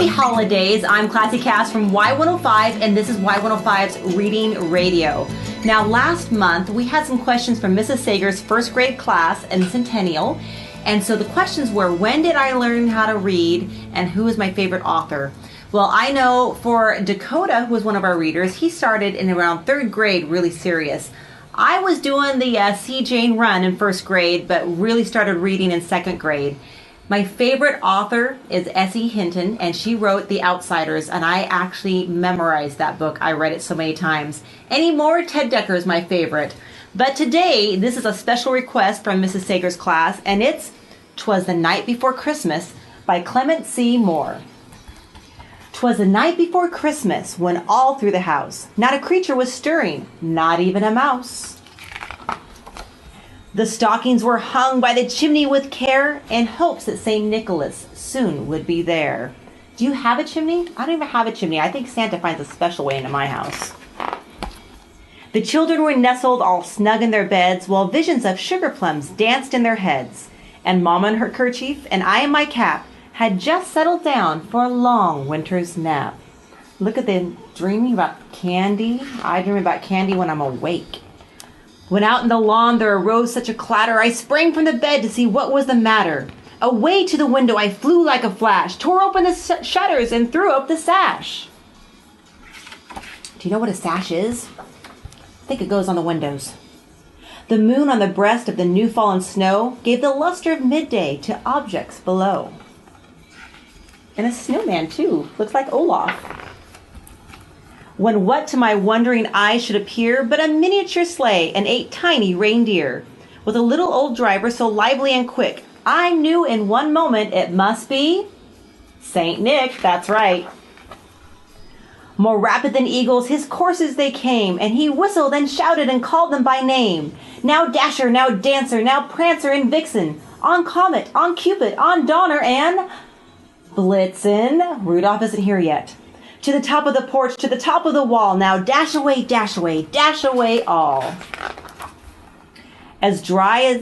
Happy holidays. I'm Classy Cass from Y105, and this is Y105's Reading Radio. Now, last month, we had some questions from Mrs. Sager's first grade class in Centennial. And so the questions were, when did I learn how to read, and who is my favorite author? Well, I know for Dakota, who was one of our readers, he started in around third grade, really serious. I was doing the C. Jane run in first grade, but really started reading in second grade. My favorite author is S.E. Hinton, and she wrote The Outsiders, and I actually memorized that book. I read it so many times. Anymore, Ted Dekker is my favorite. But today, this is a special request from Mrs. Sager's class, and it's "'Twas the Night Before Christmas" by Clement C. Moore. 'Twas the night before Christmas, when all through the house not a creature was stirring, not even a mouse. The stockings were hung by the chimney with care, in hopes that St. Nicholas soon would be there. Do you have a chimney? I don't even have a chimney. I think Santa finds a special way into my house. The children were nestled all snug in their beds, while visions of sugar plums danced in their heads. And Mama in her kerchief, and I in my cap, had just settled down for a long winter's nap. Look at them dreaming about candy. I dream about candy when I'm awake. When out in the lawn there arose such a clatter, I sprang from the bed to see what was the matter. Away to the window I flew like a flash, tore open the shutters and threw up the sash. Do you know what a sash is? I think it goes on the windows. The moon on the breast of the new fallen snow gave the luster of midday to objects below. And a snowman, too. Looks like Olaf. When what to my wondering eyes should appear but a miniature sleigh and 8 tiny reindeer, with a little old driver so lively and quick, I knew in one moment it must be Saint Nick, that's right. More rapid than eagles, his coursers they came, and he whistled and shouted and called them by name. Now Dasher, now Dancer, now Prancer and Vixen, on Comet, on Cupid, on Donner, and Blitzen. Rudolph isn't here yet. To the top of the porch, to the top of the wall, now dash away, dash away, dash away all. As dry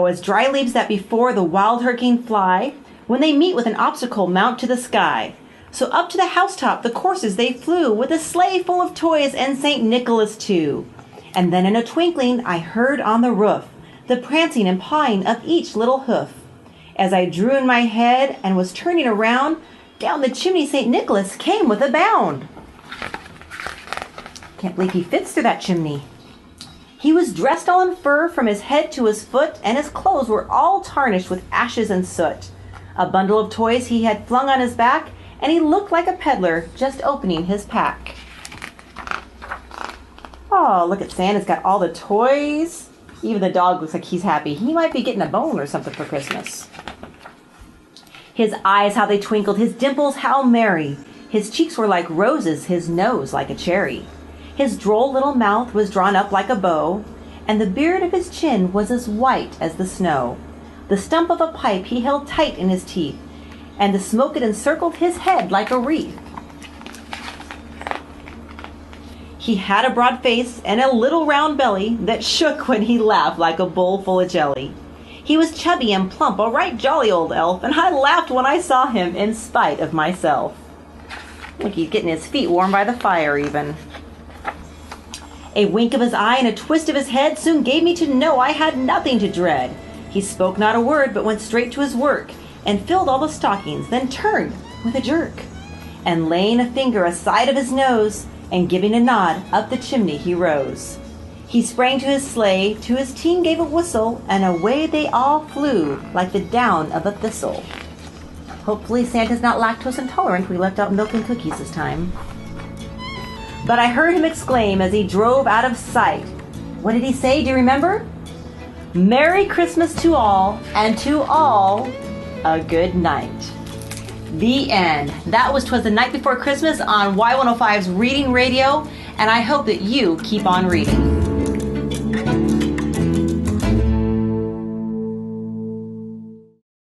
leaves that before the wild hurricane fly, when they meet with an obstacle mount to the sky. So up to the housetop the coursers they flew, with a sleigh full of toys and St. Nicholas too. And then in a twinkling I heard on the roof the prancing and pawing of each little hoof. As I drew in my head and was turning around, down the chimney St. Nicholas came with a bound. Can't believe he fits through that chimney. He was dressed all in fur from his head to his foot, and his clothes were all tarnished with ashes and soot. A bundle of toys he had flung on his back, and he looked like a peddler just opening his pack. Oh, look at Santa's got all the toys. Even the dog looks like he's happy. He might be getting a bone or something for Christmas. His eyes, how they twinkled, his dimples, how merry. His cheeks were like roses, his nose like a cherry. His droll little mouth was drawn up like a bow, and the beard of his chin was as white as the snow. The stump of a pipe he held tight in his teeth, and the smoke it encircled his head like a wreath. He had a broad face and a little round belly that shook when he laughed like a bowl full of jelly. He was chubby and plump, a right jolly old elf, and I laughed when I saw him in spite of myself. Look, he's getting his feet warm by the fire even. A wink of his eye and a twist of his head soon gave me to know I had nothing to dread. He spoke not a word, but went straight to his work, and filled all the stockings, then turned with a jerk. And laying a finger aside of his nose, and giving a nod, up the chimney he rose. He sprang to his sleigh, to his team gave a whistle, and away they all flew like the down of a thistle. Hopefully Santa's not lactose intolerant. We left out milk and cookies this time. But I heard him exclaim as he drove out of sight. What did he say? Do you remember? Merry Christmas to all, and to all a good night. The end. That was 'Twas the Night Before Christmas on Y105's Reading Radio, and I hope that you keep on reading.